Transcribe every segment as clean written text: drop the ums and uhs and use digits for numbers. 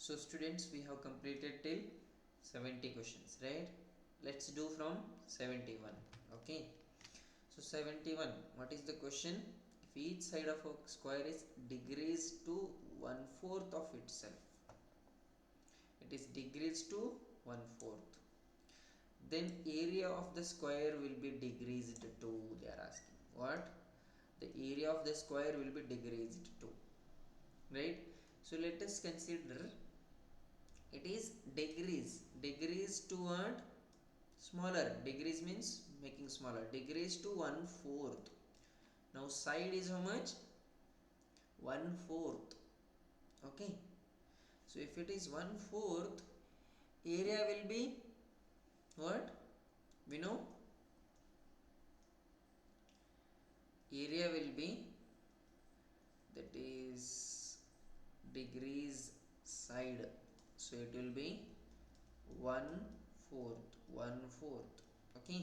So students, we have completed till 70 questions, right? Let's do from 71. Okay, so 71, what is the question? If each side of a square is degrees to 1/4 of itself, it is degrees to 1/4, then area of the square will be decreased to, they are asking. What? The area of the square will be decreased to, right? So let us consider it is degrees to what? Smaller. Degrees means making smaller. Degrees to 1/4. Now side is how much? 1/4. Okay, so if it is 1/4, area will be what? We know area will be, that is degrees side, so it will be 1/4. Okay,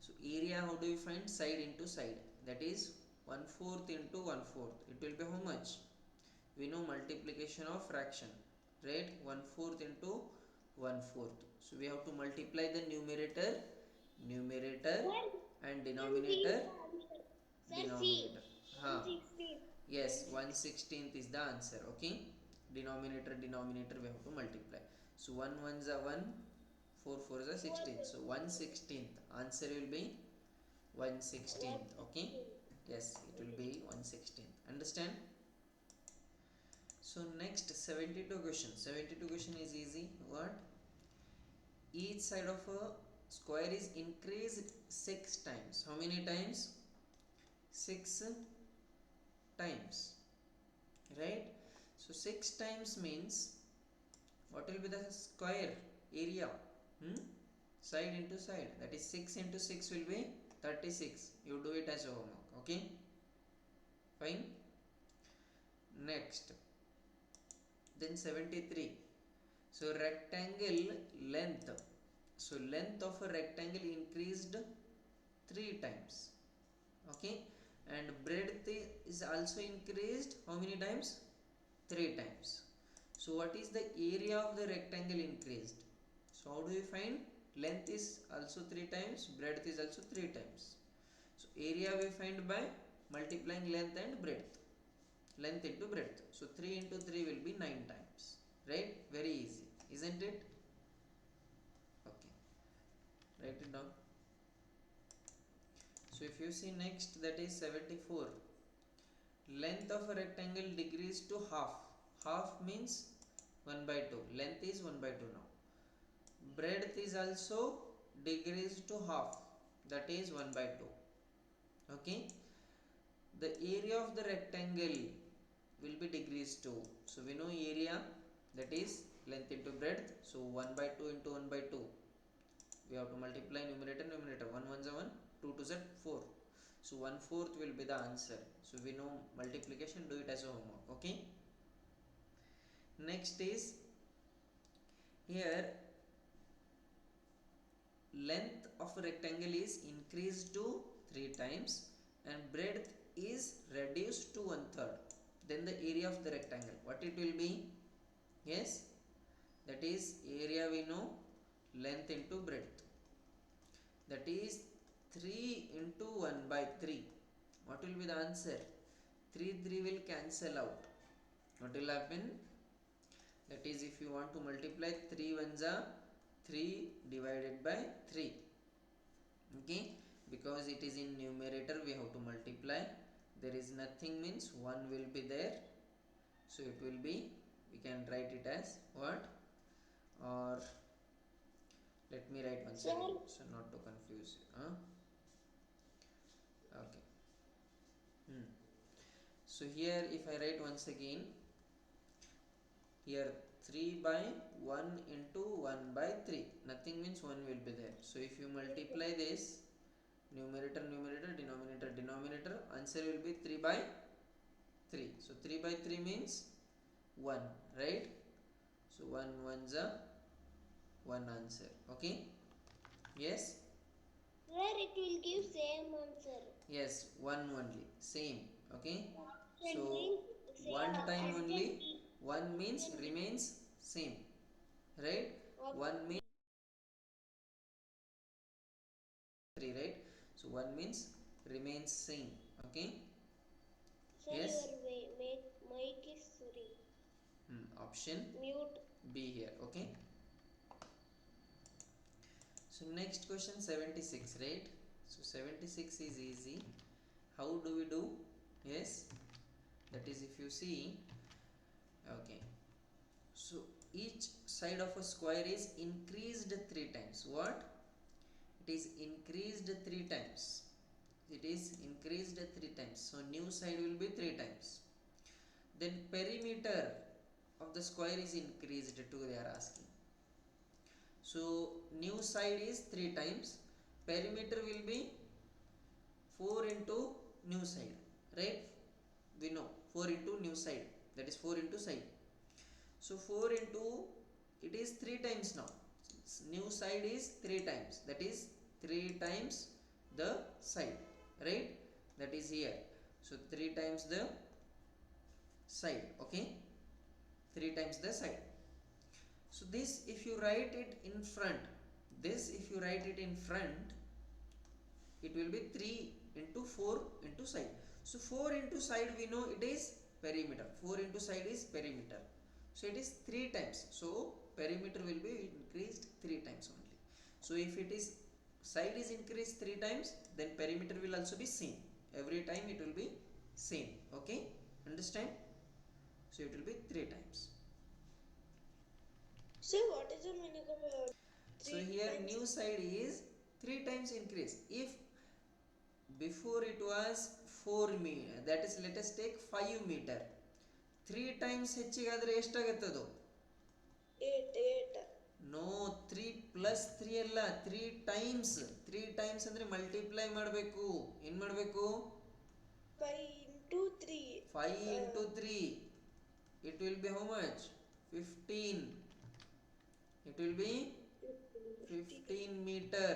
so area, how do you find? Side into side, that is 1/4 into 1/4. It will be how much? We know multiplication of fraction, right? 1/4 into 1/4. So we have to multiply the numerator and denominator. Yes, 1/16 is the answer. Okay, denominator we have to multiply. So 1 1s are 1, 4 4s are 16. So 1/16, answer will be 1/16. Okay, yes, it will be 1/16. Understand? So next 72 question. 72 question is easy. What? Each side of a square is increased 6 times. How many times? 6 times, right? So 6 times means what will be the square area? Side into side, that is 6 into 6 will be 36. You do it as a homework. Okay, fine. Next, then 73. So rectangle length, so length of a rectangle increased 3 times. Okay, and breadth is also increased how many times? 3 times. So what is the area of the rectangle increased? So how do you find? Length is also 3 times, breadth is also 3 times. So area we find by multiplying length and breadth, length into breadth. So 3 into 3 will be 9 times, right? Very easy, isn't it? Okay, write it down. So if you see next, that is 74. Length of a rectangle decreased to half. Half means 1/2. Length is 1/2 now. Breadth is also decreased to half, that is 1/2. Okay, the area of the rectangle will be decreased to. So we know area, that is length into breadth. So 1/2 into 1/2. We have to multiply numerator. 1 1s are 1, 2 2s are 4. So 1/4 will be the answer. So we know multiplication, do it as a homework. Okay, next is here length of a rectangle is increased to 3 times and breadth is reduced to 1/3. Then the area of the rectangle, what it will be? Yes, that is area we know, length into breadth, that is 3 into 1/3. What will be the answer? 3 will cancel out. What will happen? That is, if you want to multiply, 3 1s are 3 divided by 3. Okay, because it is in numerator, we have to multiply. There is nothing means 1 will be there, so it will be, we can write it as what? Or let me write once again, so not to confuse you. Okay. So here if I write once again, here 3/1 into 1/3, nothing means 1 will be there. So if you multiply this, numerator denominator, answer will be 3/3. So 3/3 means 1, right? So 1 1s are 1 answer. Okay, yes, where it will give same answer. Yes, 1 only, same. Okay, so 1 time only, 1 means remains same, right? One means 3, right? So 1 means remains same. Okay. Sir, Yes. your mic is sorry. Option Mute. B here. Okay. So next question 76, right? So 76 is easy. How do we do? Yes, that is if you see, okay, so each side of a square is increased 3 times. What? It is increased 3 times. It is increased 3 times. So new side will be 3 times. Then perimeter of the square is increased too, they are asking. So new side is 3 times. Perimeter will be 4 into new side, right? We know 4 into new side, that is 4 into side. So 4 into, it is 3 times now. New side is 3 times, that is 3 times the side, right? That is here. So 3 times the side. Okay, 3 times the side. So this if you write it in front, this if you write it in front, it will be 3 into 4 into side. So 4 into side we know it is perimeter. 4 into side is perimeter. So it is 3 times. So perimeter will be increased 3 times only. So if it is side is increased 3 times, then perimeter will also be same. Every time it will be same. Okay, understand? So it will be 3 times. So what is the meaning of so here times? New side is 3 times increase. If before it was 4 meter, that is let us take 5 meter, 3 times ಹೆಚ್ಚಿಗಾದ್ರೆ ಎಷ್ಟಾಗುತ್ತದು? 8. No, 3 plus 3 ಅಲ್ಲ, 3 times. 3 times ಅಂದ್ರೆ multiply ಮಾಡಬೇಕು. ಏನು ಮಾಡಬೇಕು? 5 into 3. 5 into 3. It will be how much? 15. It will be 15 meter.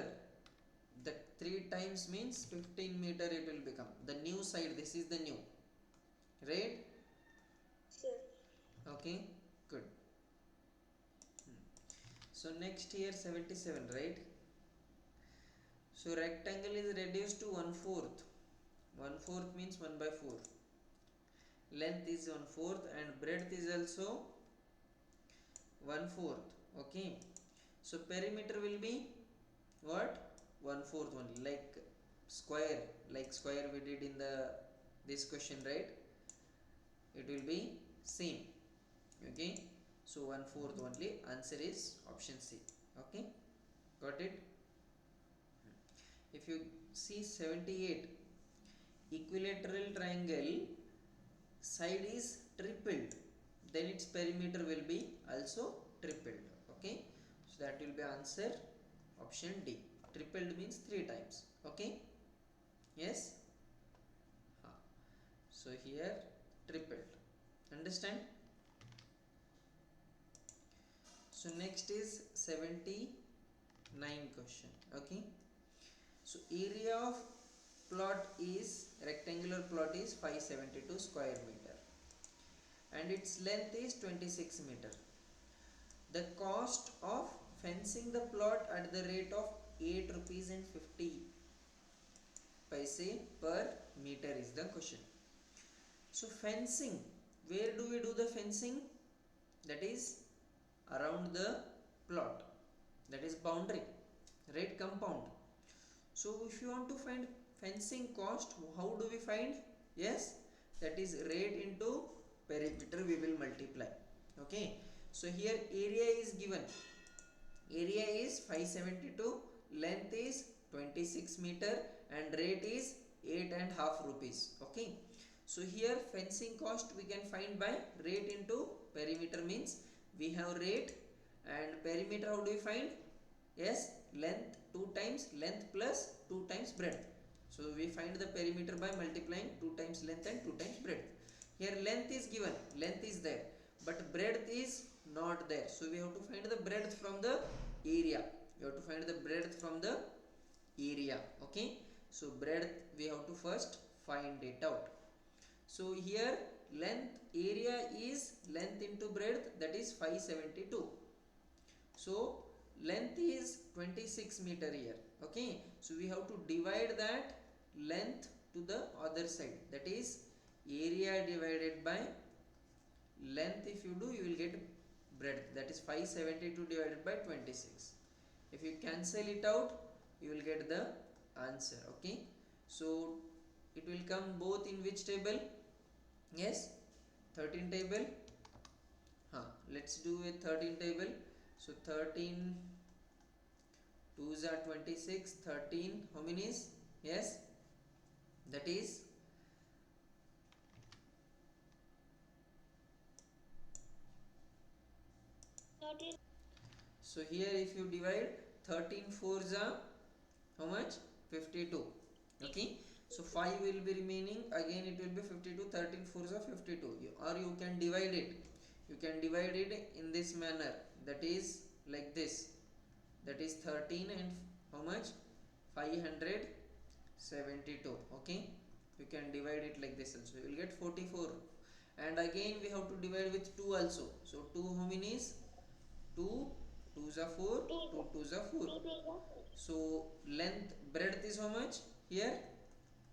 That 3 times means 15 meter it will become. The new side, this is the new. Right? Sir. Okay, good. So next here 77, right? So rectangle is reduced to 1/4. 1/4 means 1/4. Length is 1/4 and breadth is also 1/4. Okay. So perimeter will be what? 1/4 only, like square we did in this question, right? It will be same. Okay, so 1/4 only. Answer is option C. Okay, got it? If you see 78, equilateral triangle side is tripled, then its perimeter will be also tripled. Okay, so that will be answer option D. Tripled means 3 times. Okay, yes. So here tripled, understand? So next is 79 question. Okay, so area of plot is, rectangular plot is 572 square meter and its length is 26 meter. The cost of fencing the plot at the rate of 8 rupees and 50 paise per meter is the question. So fencing, where do we do the fencing? That is around the plot, that is boundary, right? Compound. So if you want to find fencing cost, how do we find? Yes, that is rate into perimeter we will multiply. Okay, so here area is given, area is 572, length is 26 meter and rate is 8.5 rupees. Okay, so here fencing cost we can find by rate into perimeter, means we have rate and perimeter. How do we find? Yes, length 2 times length plus 2 times breadth. So we find the perimeter by multiplying 2 times length and 2 times breadth. Here length is given, length is there, but breadth is not there. So we have to find the breadth from the area. We have to find the breadth from the area. Okay, so breadth we have to first find it out. So here length, area is length into breadth, that is 572. So length is 26 meter here. Okay, so we have to divide that length to the other side, that is area divided by length. If you do, you will get breadth, that is 572 divided by 26. If you cancel it out, you will get the answer. Okay, so it will come both in which table? Yes, 13 table. Let's do a 13 table. So 13 2s are 26, 13 how many is? Yes, that is so here if you divide 13 4s are how much? 52. Okay, so 5 will be remaining, again it will be 52. 13 4s are 52. Or you can divide it, in this manner, that is like this, that is 13 and how much? 572. Okay, you can divide it like this also, you will get 44. And again we have to divide with 2 also. So 2 how many is? 2 2s are 4, 2 2s are 4. So length, breadth is how much? Here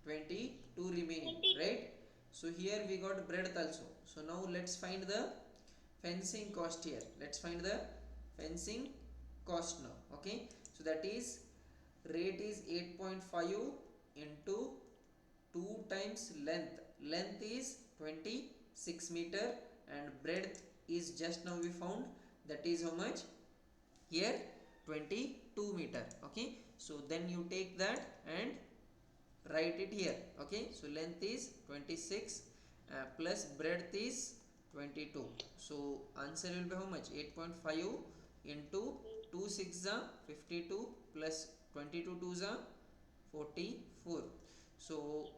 22 remaining, right? So here we got breadth also. So now let's find the fencing cost here. Let's find the fencing cost now. Okay, so that is rate is 8.5 into 2 times length. Length is 26 meter and breadth is just now we found, that is how much? Here 22 meter. Okay, so then you take that and write it here. Okay, so length is 26 plus breadth is 22. So answer will be how much? 8.5 into 2 6 are 52 plus 22 2s are 44. So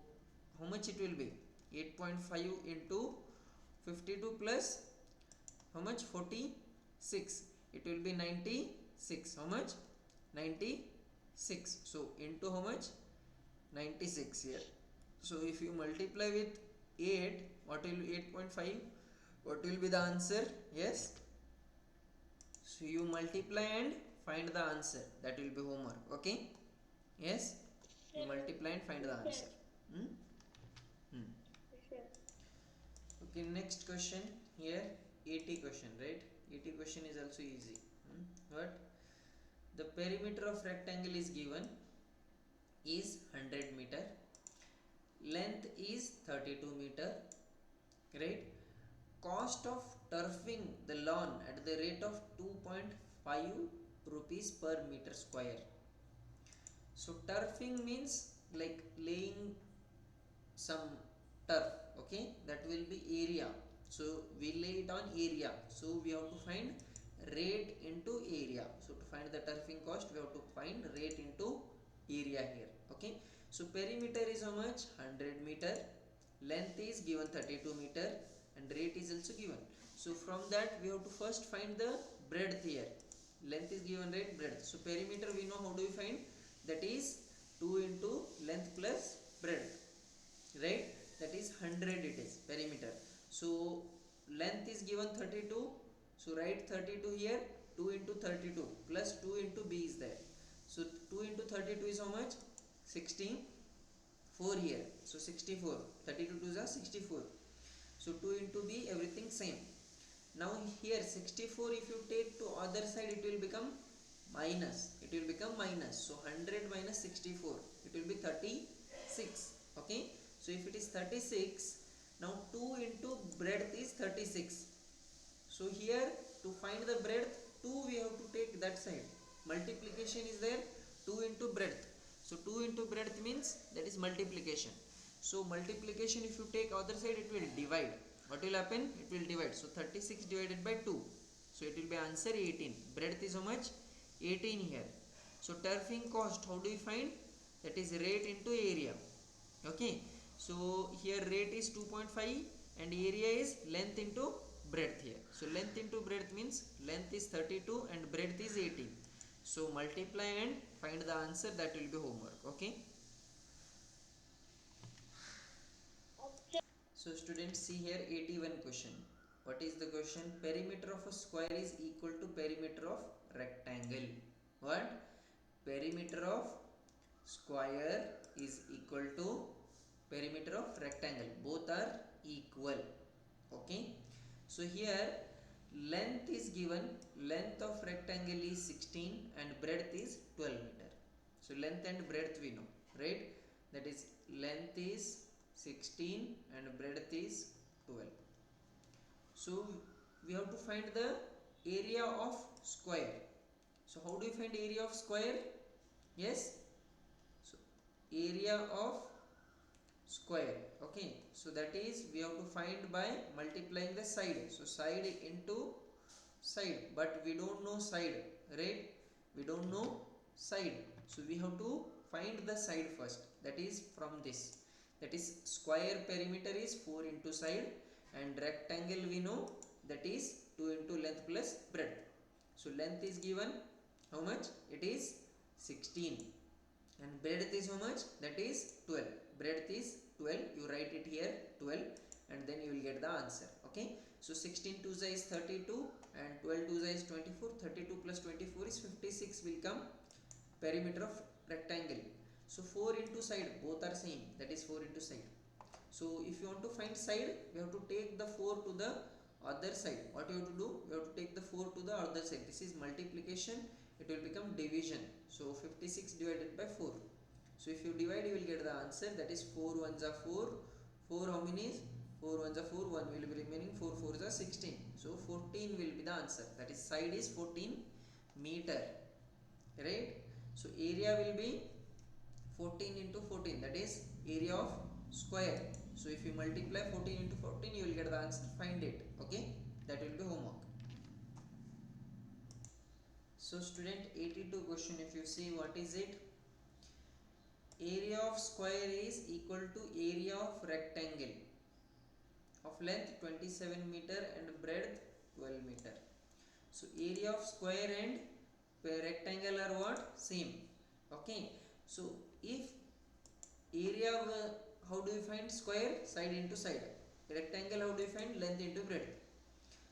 how much it will be? 8.5 into 52 plus how much? 46. It will be 96. How much? 96. So into how much? 96 here. So if you multiply with 8, what will be 8.5? What will be the answer? Yes. So you multiply and find the answer. That will be homework. Okay. Yes. You multiply and find the answer. Okay. Next question here. 80 question, right? 80 question is also easy. What? The perimeter of rectangle is given is 100 meter. Length is 32 meter. Right? Cost of turfing the lawn at the rate of 2.5 rupees per meter square. So turfing means like laying some turf. Okay, that will be area. So we lay it on area. So we have to find rate into area. So to find the turfing cost, we have to find rate into area here. Okay, so perimeter is how much? 100 meter. Length is given 32 meter and rate is also given. So from that we have to first find the breadth here. Length is given, rate, breadth. So perimeter we know how do we find? That is 2 into length plus breadth. Right? That is 100 it is perimeter. So length is given 32. So write 32 here. 2 into 32 plus 2 into b is there. So 2 into 32 is how much? 64 here. So 64. 32 2s are 64. So 2 into b, everything same. Now here 64 if you take to other side, it will become minus. It will become minus. So 100 minus 64. It will be 36. Okay. So if it is 36, now 2 into breadth is 36. So here to find the breadth, 2 we have to take that side. Multiplication is there, 2 into breadth. So 2 into breadth means that is multiplication. So multiplication if you take other side, it will divide. What will happen? It will divide. So 36 divided by 2. So it will be answer 18. Breadth is how much? 18 here. So turfing cost, how do we find? That is rate into area. Okay. So here rate is 2.5 and area is length into breadth here. So length into breadth means length is 32 and breadth is 18. So multiply and find the answer. That will be homework. Okay. So students, see here 81 question. What is the question? Perimeter of a square is equal to perimeter of rectangle. What? Perimeter of square is equal to perimeter of rectangle. Both are equal. Okay. So here length is given. Length of rectangle is 16 and breadth is 12 meter. So length and breadth we know, right? That is length is 16 and breadth is 12. So we have to find the area of square. So how do you find area of square? Yes. So area of square. Okay. So that is we have to find by multiplying the side. So side into side. But we don't know side, right? We don't know side. So we have to find the side first. That is from this. That is square perimeter is 4 into side, and rectangle we know that is 2 into length plus breadth. So length is given how much? It is 16 and breadth is how much? That is 12. Breadth is 12. You write it here 12 and then you will get the answer. Okay. So 16 2 is 32 and 12 2 is 24. 32 plus 24 is 56 will come perimeter of rectangle. So 4 into side, both are same, that is 4 into side. So if you want to find side, we have to take the 4 to the other side. What you have to do? You have to take the 4 to the other side. This is multiplication, it will become division. So 56 divided by 4. So if you divide, you will get the answer, that is 4 ones are 4. 4 how many is? 4 ones are 4, 1 will be remaining, 4 4s are 16. So 14 will be the answer, that is side is 14 meter, right? So area will be 14 into 14, that is area of square. So if you multiply 14 into 14, you will get the answer. Find it. Okay, that will be homework. So student, 82 question, if you see, what is it? Area of square is equal to area of rectangle of length 27 meter and breadth 12 meter. So area of square and rectangle are what? Same. Okay. So if area, how do you find square? Side into side. Rectangle, how do you find? Length into breadth.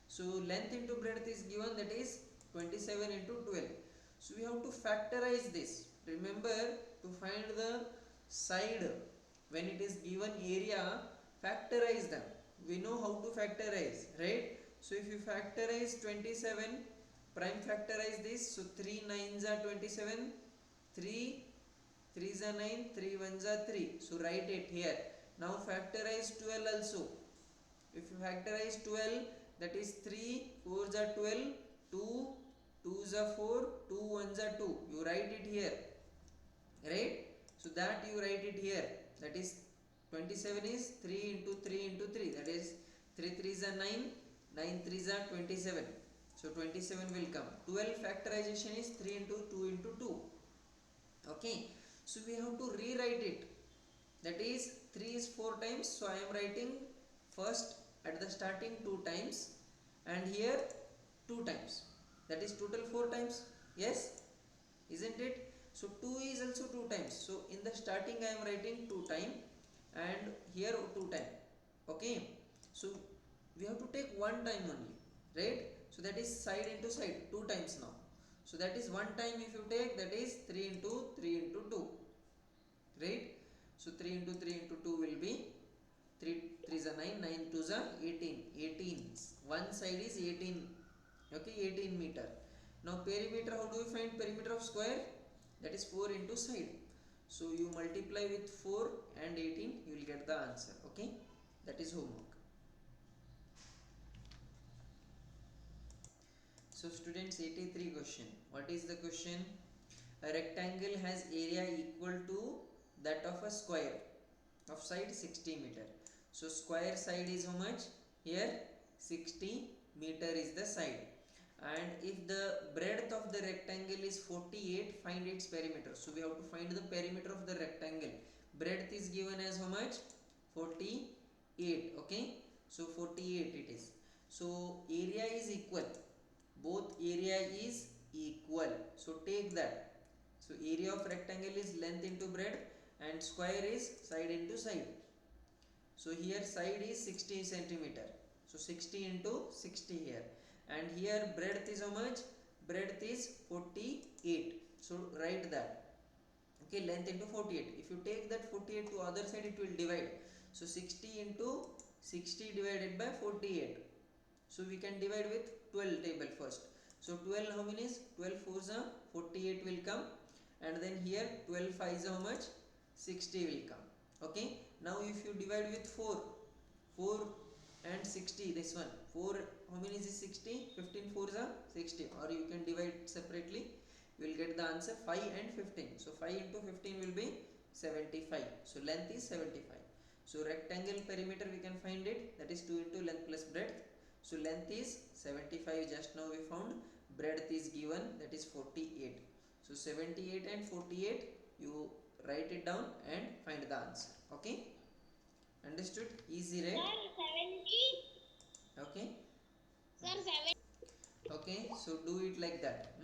So length into breadth is given, that is 27 into 12. So we have to factorize this. Remember, to find the side when it is given area, factorize them. We know how to factorize, right? So if you factorize 27, prime factorize this. So 3 9s are 27, 3 3s are 9, 3 1s are 3. So write it here. Now factorize 12 also. If you factorize 12, that is 3 4s are 12, 2 2s are 4, 2 1s are 2. You write it here, right? So that you write it here. That is 27 is 3 into 3 into 3. That is 3 3s are 9, 9 3s are 27. So 27 will come. 12 factorization is 3 into 2 into 2. Okay. So we have to rewrite it. That is 3 is 4 times. So I am writing first at the starting 2 times and here 2 times. That is total 4 times. Yes, isn't it? So 2 is also 2 times. So in the starting I am writing 2 times and here 2 times. Okay. So we have to take 1 time only, right? So that is side into side 2 times now. So that is 1 time if you take, that is 3 into 3 into 2, right? So 3 into 3 into 2 will be 3 3s are 9, 9 2s are 18. 18. One side is 18. Okay, 18 meter. Now perimeter, how do you find perimeter of square? That is 4 into side. So you multiply with 4 and 18, you will get the answer. Okay, that is homework. So students, 83 question. What is the question? A rectangle has area equal to that of a square of side 60 meter. So square side is how much? Here 60 meter is the side. And if the breadth of the rectangle is 48, find its perimeter. So we have to find the perimeter of the rectangle. Breadth is given as how much? 48. Okay. So 48 it is. So area is equal. Both area is equal. So take that. So area of rectangle is length into breadth and square is side into side. So here side is 60 centimeter. So 60 into 60 here. And here breadth is how much? Breadth is 48. So write that. Okay, length into 48. If you take that 48 to other side, it will divide. So 60 into 60 divided by 48. So we can divide with 12 table first. So 12 how many is? 12 4s are 48 will come. And then here 12 5s how much? 60 will come. Okay. Now if you divide with 4, 4 and 60, this one 4 how many is 60? 15 4s are 60, or you can divide separately. You will get the answer 5 and 15. So 5 into 15 will be 75. So length is 75. So rectangle perimeter we can find it, that is 2 into length plus breadth. So length is 75, just now we found. Breadth is given, that is 48. So 78 and 48, you write it down and find the answer. Okay, understood? Easy, right? Sir, 70. Okay. Sir, 7. Okay, so do it like that.